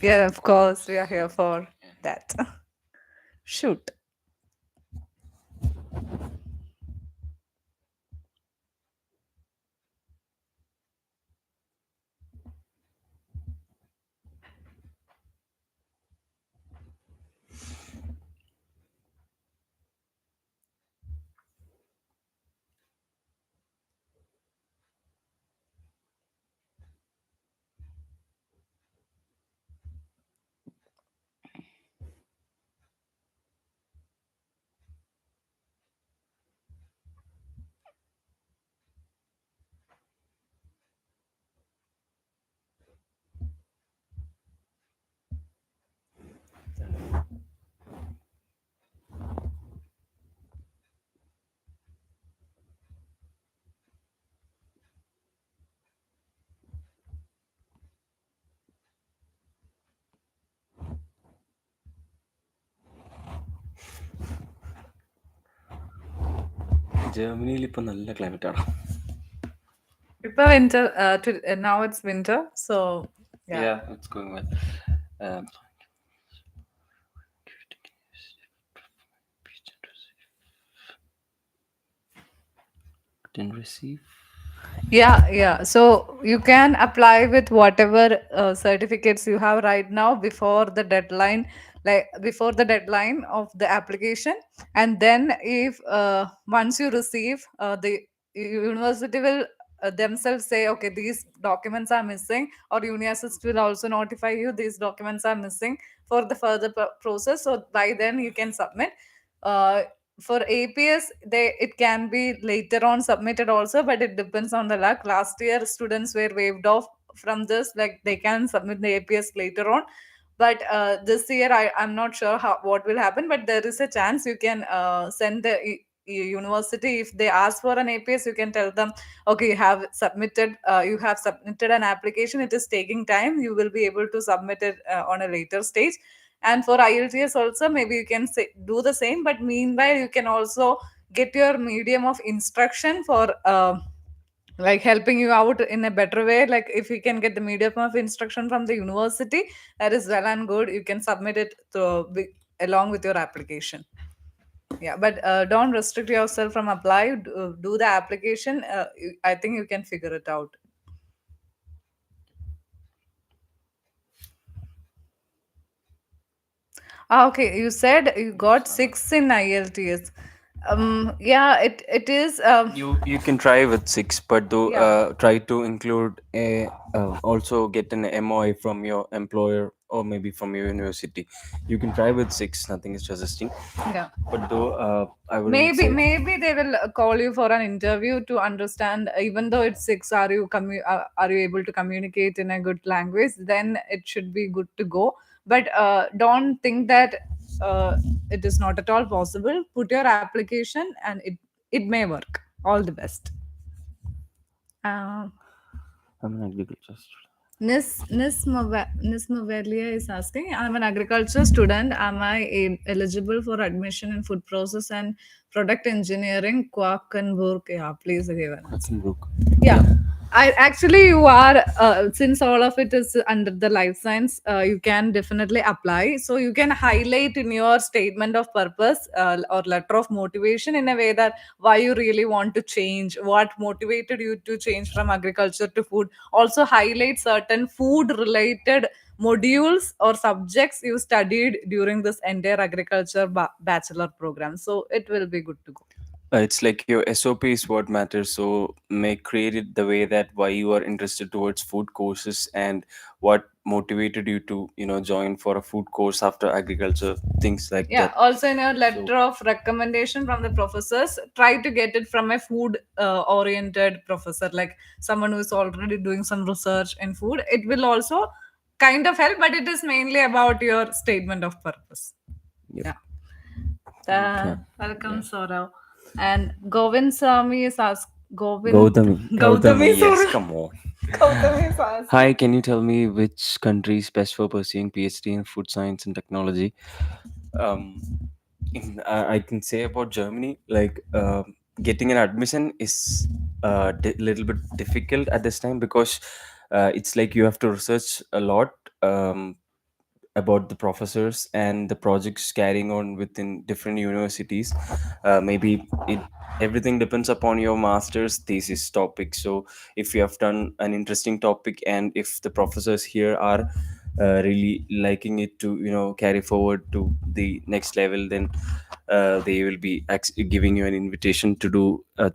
Yeah, of course, we are here for that. Shoot. ജർമ്മനിയിൽ ഇപ്പൊ നല്ല ക്ലൈമറ്റ് ആണ്. It's winter. Now it's winter, so yeah. Yeah, it's going well. Um, didn't receive. Yeah. So you can apply with whatever certificates you have right now before the deadline, like before the deadline of the application. And then, if once you receive, the university will themselves say, okay, these documents are missing, or Uniassist will also notify you these documents are missing for the further process. So by then you can submit. Uh, for APS, they it can be later on submitted also, but it depends on the luck. Last year, students were waived off from this, like they can submit the APS later on. But this year, I'm not sure what will happen, but there is a chance you can send the university. If they ask for an APS, you can tell them, okay, you have submitted an application, it is taking time, you will be able to submit it on a later stage. And for IELTS also, maybe you can do the same, but meanwhile you can also get your medium of instruction for like helping you out in a better way. Like if you can get the medium of instruction from the university, that is well and good, you can submit it along with your application. Yeah, but don't restrict yourself from apply. Do the application. I think you can figure it out. Okay, you said you got 6 in IELTS. Yeah, it is. You can try with 6, but do Yeah, try to include a also get an MOI from your employer or maybe from your university. You can try with 6. Nothing is resisting, yeah. but though I wouldn't Maybe say. maybe they will call you for an interview to understand. Even though it's 6, are you able to communicate in a good language? Then it should be good to go. But don't think that it is not at all possible. Put your application, and it may work. All the best. Uh, I'm an agriculture student. Nismavelia is asking, I'm an agriculture student. Am I eligible for admission in food process and product engineering? Quakenburg. Yeah, please give an answer. Quackenbrook. Yeah, Yeah. I actually you are since all of it is under the life science, you can definitely apply. So you can highlight in your statement of purpose or letter of motivation in a way that why you really want to change, what motivated you to change from agriculture to food. Also highlight certain food related modules or subjects you studied during this entire agriculture bachelor program. So it will be good to go. It's like your SOP is what matters. So make create it the way that why you are interested towards food courses and what motivated you to join for a food course after agriculture, things like Yeah, that. also in your So letter of recommendation from the professors, try to get it from a food oriented professor, like someone who is already doing some research in food. It will also kind of help, but it is mainly about your statement of purpose. yep. Yeah. Okay. Welcome, Yeah. Saurav. And Govind Swami is asked, Govind, Gautami, Gautami, yes, sorry. come on. Gautami is asking. Hi, can you tell me which country is best for pursuing PhD in food science and technology? Um, I can say about Germany, like getting an admission is a little bit difficult at this time because it's like you have to research a lot. about the professors and the projects carrying on within different universities. Maybe it everything depends upon your master's thesis topic. So if you have done an interesting topic, and if the professors here are really liking it to carry forward to the next level, then they will be giving you an invitation to do a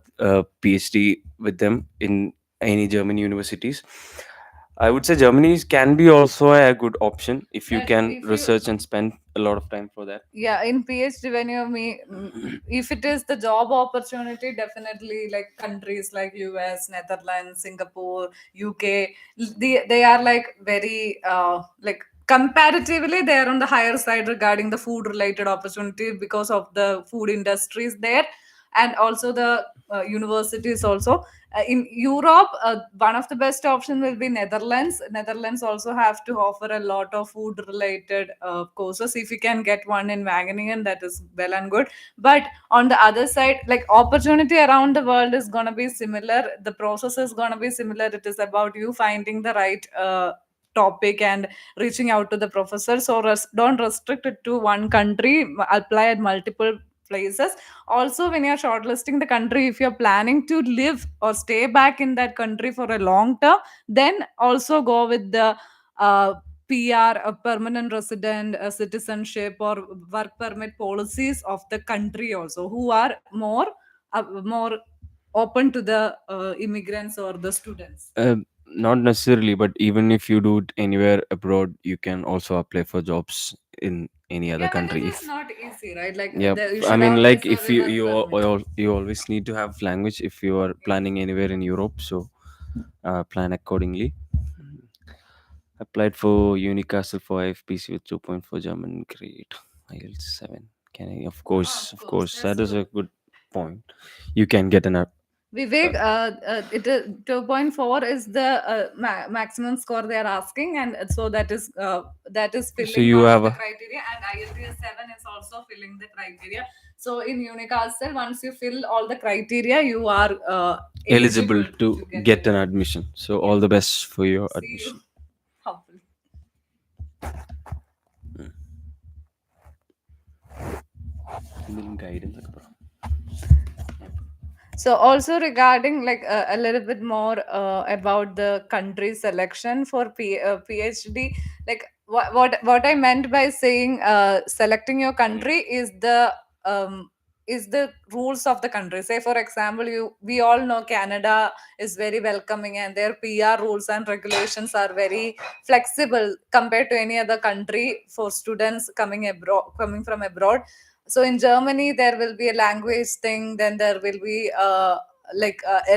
PhD with them in any German universities. I would say Germany can be also a good option if you But can if you, research and spend a lot of time for that. yeah, in PhD, when you if it is the job opportunity, definitely like countries like US, Netherlands, Singapore, UK, they are like very like comparatively they are on the higher side regarding the food related opportunity because of the food industries there, and also the universities also. In Europe, one of the best option will be Netherlands. Netherlands also have to offer a lot of food related courses. If you can get one in Wageningen, that is well and good. But on the other side, like opportunity around the world is gonna be similar. The process is gonna be similar. It is about you finding the right topic and reaching out to the professor. So don't restrict it to one country. Apply at multiple places. Also, when you're shortlisting the country, if you're planning to live or stay back in that country for a long term, then also go with the PR, a permanent resident, a citizenship, or work permit policies of the country also, who are more open to the immigrants or the students. Not necessarily, but even if you do it anywhere abroad, you can also apply for jobs in any other Yeah, but it country. is If not easy, right? Like yeah, you I should mean, have like this if work permit. you always need to have language if you are planning anywhere in Europe. So plan accordingly. Applied for Unicastle for IFPC with 2.4 German grade. IELTS 7. Can I? Ah, Of of course, course. that's That is good. a good point. You can get an app. Vivek, it is 2.4 is the maximum score they are asking, and so that is So filling you one of have the a criteria, and IELTS 7 is also filling the criteria. So in Unicastle, once you fill all the criteria, you are eligible eligible to to get get an an admission. So yeah. all the best for your See you, admission. hopefully. എന്തെങ്കിലും guidance ഒക്കെ പറ. So also regarding like a little bit more about the country selection for PhD, like what I meant by saying selecting your country um, is the rules of the country. Say for example, you we all know Canada is very welcoming and their PR rules and regulations are very flexible compared to any other country for students coming from abroad. So in Germany there will be a language thing, then there will be a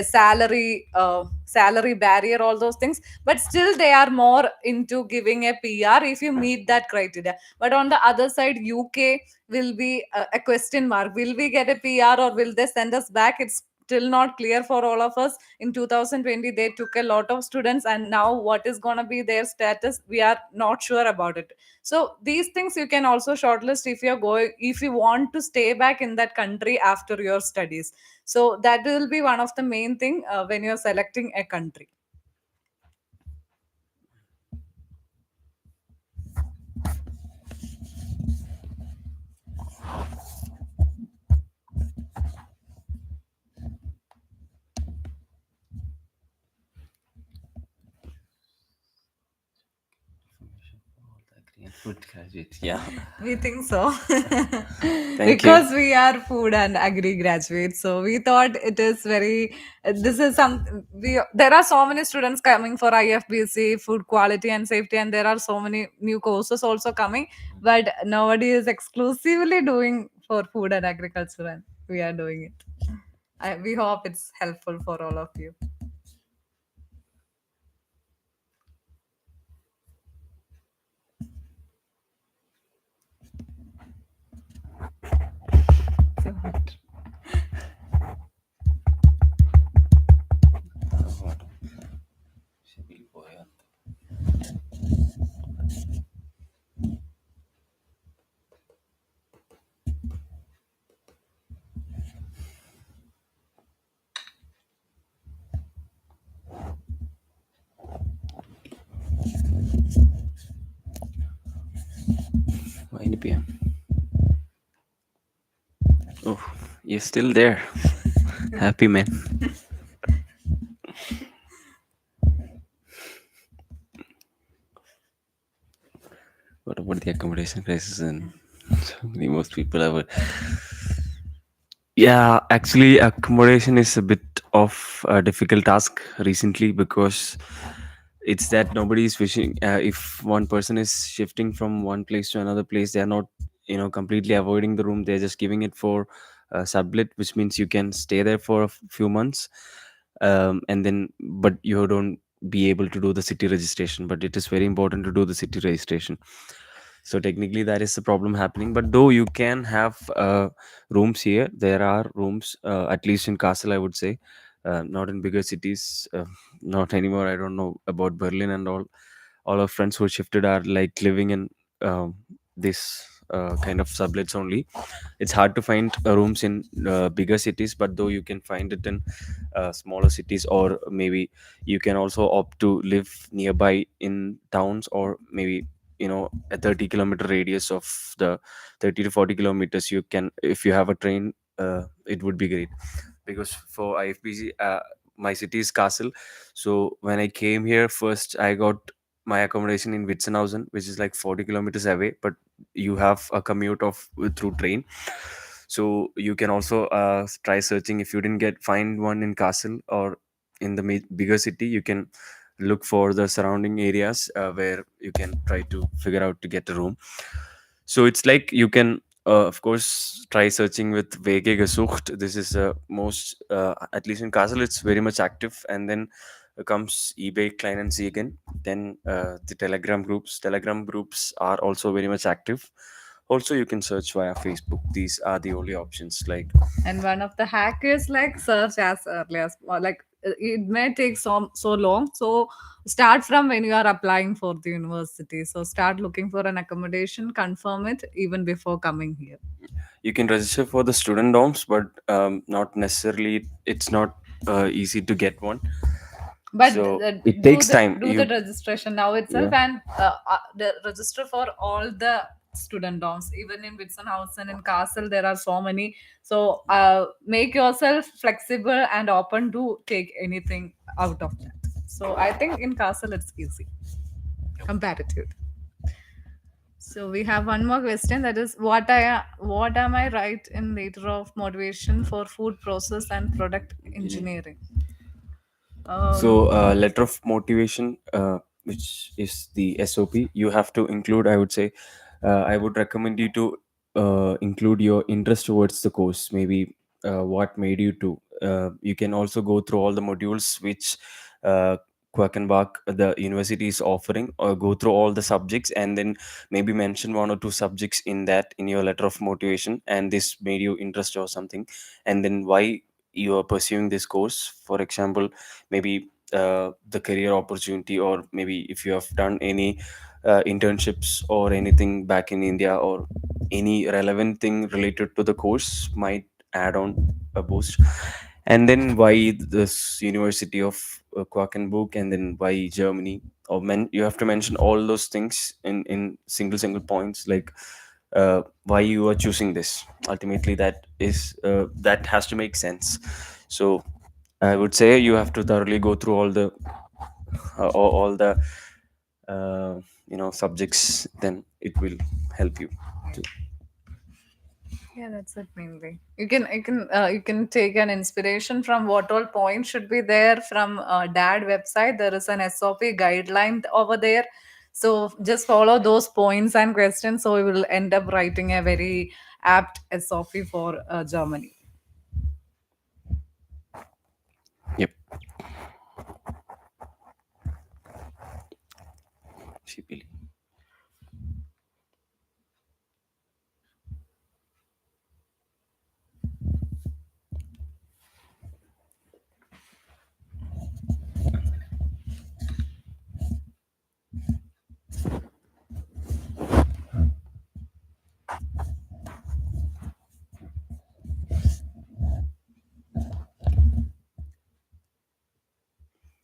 salary barrier, all those things, but still they are more into giving a PR if you meet that criteria. But on the other side, UK will be a question mark. Will we get a PR or will they send us back? It's still not clear for all of us. In 2020 they took a lot of students, and now what is going to be their status, we are not sure about it. So these things you can also shortlist if you want to stay back in that country after your studies. So that will be one of the main thing when you're selecting a country. Food graduate. Yeah. We think so. Thank you. Because we are food and agri graduates, so we thought it is very this is some we there are so many students coming for IFBC food quality and safety, and there are so many new courses also coming, but nobody is exclusively doing for food and agriculture, and we are doing it. We hope it's helpful for all of you. 9 p.m. Oh, you're still there. Happy man. What about the accommodation crisis and the most people ever? Yeah, actually, accommodation is a bit of a difficult task recently because it's that nobody is wishing. If one person is shifting from one place to another place, they are not, completely avoiding the room. They're just giving it for sublet, which means you can stay there for a few months, and then but you don't be able to do the city registration. But it is very important to do the city registration. So technically that is the problem happening, but though you can have rooms here, there are rooms, at least in Castle, I would say, not in bigger cities, not anymore. I don't know about Berlin and all our friends who shifted are like living in this kind of sublets only. It's hard to find rooms in bigger cities, but though you can find it in smaller cities, or maybe you can also opt to live nearby in towns, or maybe a 30-kilometer radius of the 30 to 40 kilometers. You can, if you have a train, it would be great, because for IFBC, my city is Castle. So when I came here first, I got my accommodation in Witzenhausen, which is like 40 kilometers away, but you have a commute of through train. So you can also try searching. If you didn't get find one in Castle or in the bigger city, you can look for the surrounding areas where you can try to figure out to get a room. So it's like you can, of course, try searching with Wege gesucht. This is most, at least in Castle, it's very much active. And then comes eBay, Klein and Siegen. Then the Telegram groups. Telegram groups are also very much active. Also, you can search via Facebook. These are the only options. Like, And one of the hack is like search as early as like it may take so long. So start from when you are applying for the university. So start looking for an accommodation, confirm it even before coming here. you can register for the student dorms, but not necessarily. It's not easy to get one. But So it takes time. do the registration now Yeah. itself, and register for all the student dorms. Even in Witzenhausen and Castle, there are so many. So make yourself flexible and open to take anything out of that. So I think in Castle it's easy comparative. So we have one more question, that is what am I right in later of motivation for food process and product Engineering. engineering? So, Um, letter of motivation, which is the SOP, you have to include. I would say, I would recommend you to include your interest towards the course. Maybe what made you to. You can also go through all the modules which Quackenbach, the university, is offering, or go through all the subjects, and then maybe mention one or two subjects in that in your letter of motivation, and this made you interest or something, and then why you are pursuing this course. For example, maybe the career opportunity, or maybe if you have done any internships or anything back in India, or any relevant thing related to the course might add on a boost. And then why this university of Quakenburg, and then why Germany, or you have to mention all those things in single points, like why you are choosing this. Ultimately, that has to make sense. So I would say you have to thoroughly go through all the subjects. Then it will help you to. Yeah, that's it mainly. You can take an inspiration from what all points should be there from DAD website. There is an SOP guideline over there. So just follow those points and questions. So we will end up writing a very apt SOP for Germany. Yep. CPL.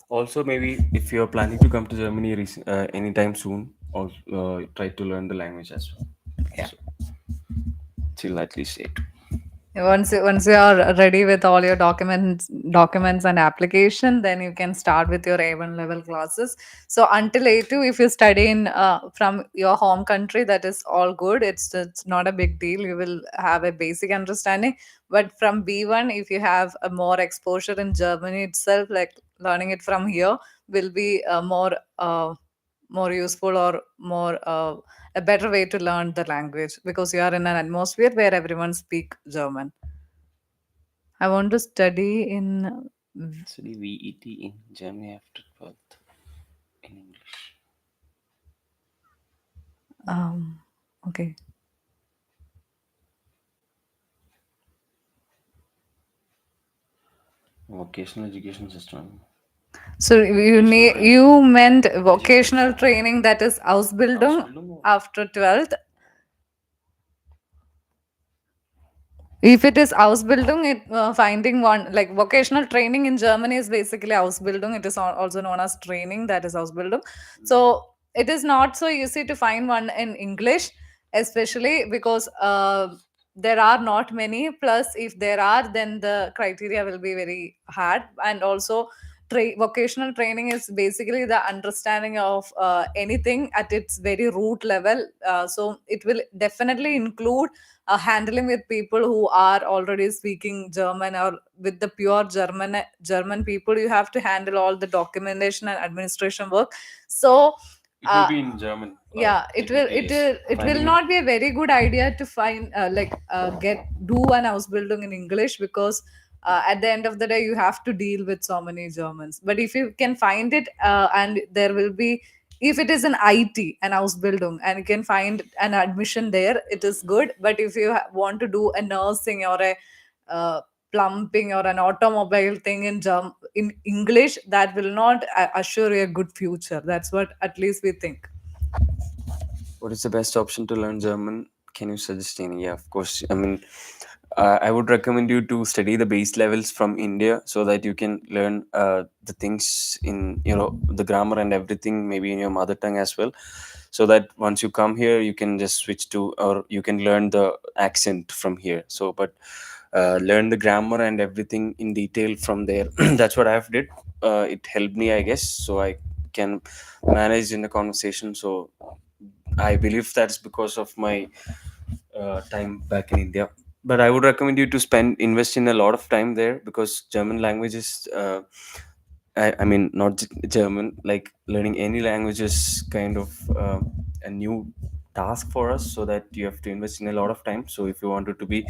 Also, maybe if you're planning to come to Germany anytime soon, or try to learn the language as well. till at least 8. Once you are ready with all your documents and application, then you can start with your A1 level classes. So until A2, if you study in from your home country, that is all good. It's not a big deal. You will have a basic understanding. But from B1, if you have a more exposure in Germany itself, like learning it from here will be more useful, or more a better way to learn the language, because you are in an atmosphere where everyone speak German. I want to study in Study VET in Germany after 12th in English. um okay. Vocational education system. So Vocational training. you meant Education. vocational training, that is Ausbildung Ausbildung or after 12th. If it is Ausbildung, finding one like vocational training in Germany is basically Ausbildung. It is also known as training, that is Ausbildung. So it is not so easy to find one in English, especially because there are not many. Plus, if there are, then the criteria will be very hard. And also, vocational training is basically the understanding of anything at its very root level. So it will definitely include handling with people who are already speaking German, or with the pure German people. You have to handle all the documentation and administration work. So it will uh, be in German. yeah, Technically, yes. it will Finding it. not be a very good idea to find get do an Ausbildung in English, because at the end of the day you have to deal with so many Germans. But if you can find it, and there will be, if it is an IT, an Ausbildung, and you can find an admission there, it is good. But if you want to do a nursing, or a uh, plumbing, or an automobile thing in English, that will not assure you a good future. That's what at least we think. What is the best option to learn German? Can you suggest any? Yeah, of course. I mean, I would recommend you to study the base levels from India so that you can learn the things in, the grammar and everything, maybe in your mother tongue as well. So that once you come here, you can just switch to, or you can learn the accent from here. So, but learn the grammar and everything in detail from there. That's what I've did. It helped me, I guess, so I can manage in the conversation. So I believe that's because of my time back in India. But I would recommend you to invest in a lot of time there, because German language is, I mean, not German, like learning any language is kind of a new task for us, so that you have to invest in a lot of time. So if you wanted to be,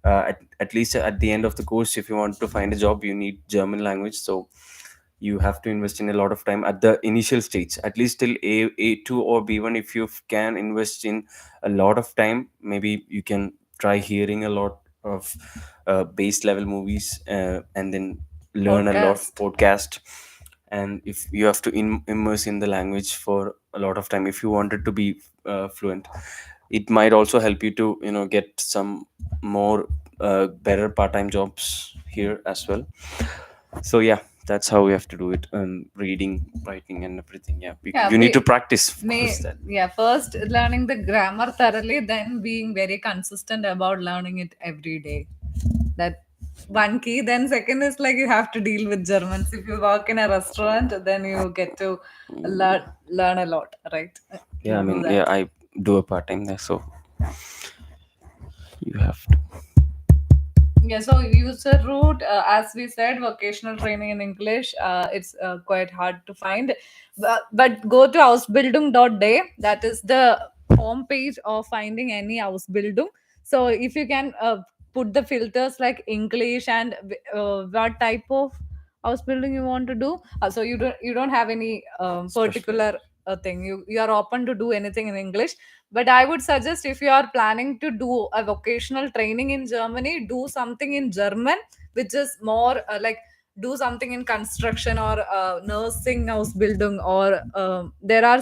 at least at the end of the course, if you want to find a job, you need German language. So you have to invest in a lot of time at the initial stage, at least till A2 or B1. If you can invest in a lot of time, maybe you can try hearing a lot of base level movies, and then learn a lot Podcast. podcast. And if you have to immerse in the language for a lot of time, if you wanted to be fluent, it might also help you to get some more better part-time jobs here as well. So yeah, that's how we have to do it. Reading, writing, and everything. Yeah, Yeah, you need to practice, of course, that. first learning the grammar thoroughly, then being very consistent about learning it every day. That one key. Then second is like you have to deal with Germans. If you work in a restaurant, then you get to learn a lot, right? Yeah, I You do mean, yeah, that. I do a part-time there, so you have to. Yeah, so user route, as we said, vocational training in English, it's quite hard to find. But go to ausbildung.de. That is the homepage of finding any Ausbildung. So if you can put the filters like English and what type of Ausbildung you want to do. So you don't have any Special. particular thing. You are open to do anything in English. But I would suggest, if you are planning to do a vocational training in Germany, do something in German, which is more do something in construction, or nursing Ausbildung, or there are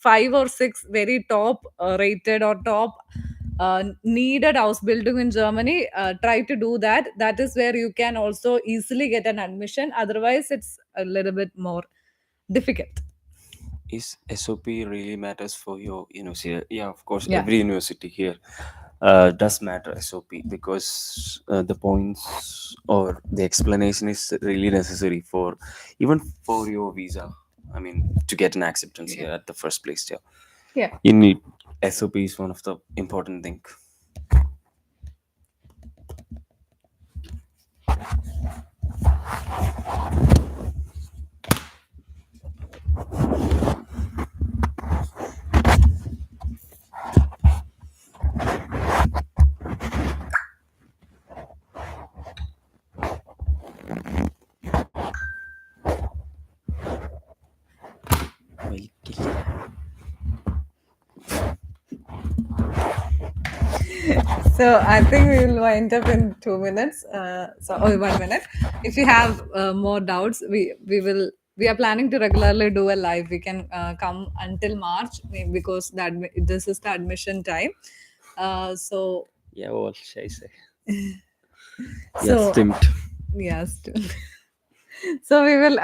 5 or 6 very top rated, or top needed Ausbildung in Germany. Try to do that. That is where you can also easily get an admission. Otherwise, it's a little bit more difficult. Is SOP really matters for your university? Yeah, of course, Yeah. every university here. does matter SOP, because the points or the explanation is really necessary for even for your visa. I mean, to get an acceptance Yeah. here at the first place. Yeah, Yeah. you need SOP is one of the important thing. So I think we will wind up in 2 minutes. Oh, 1 minute. If you have more doubts, we are planning to regularly do a live. We can come until March, because this is the admission time. So Yeah, what should I say? Yeah, so stimmt. yes. So we will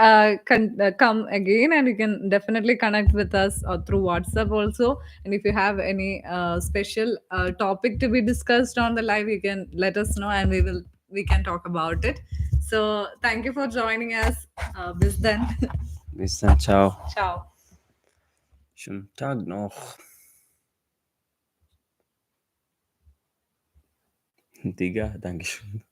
come again, and you can definitely connect with us through WhatsApp also. And if you have any special topic to be discussed on the live, you can let us know, and we can talk about it. So thank you for joining us. Bis then. Bis dann, ciao. Ciao. Schönen Tag noch. Digga, Dankeschön.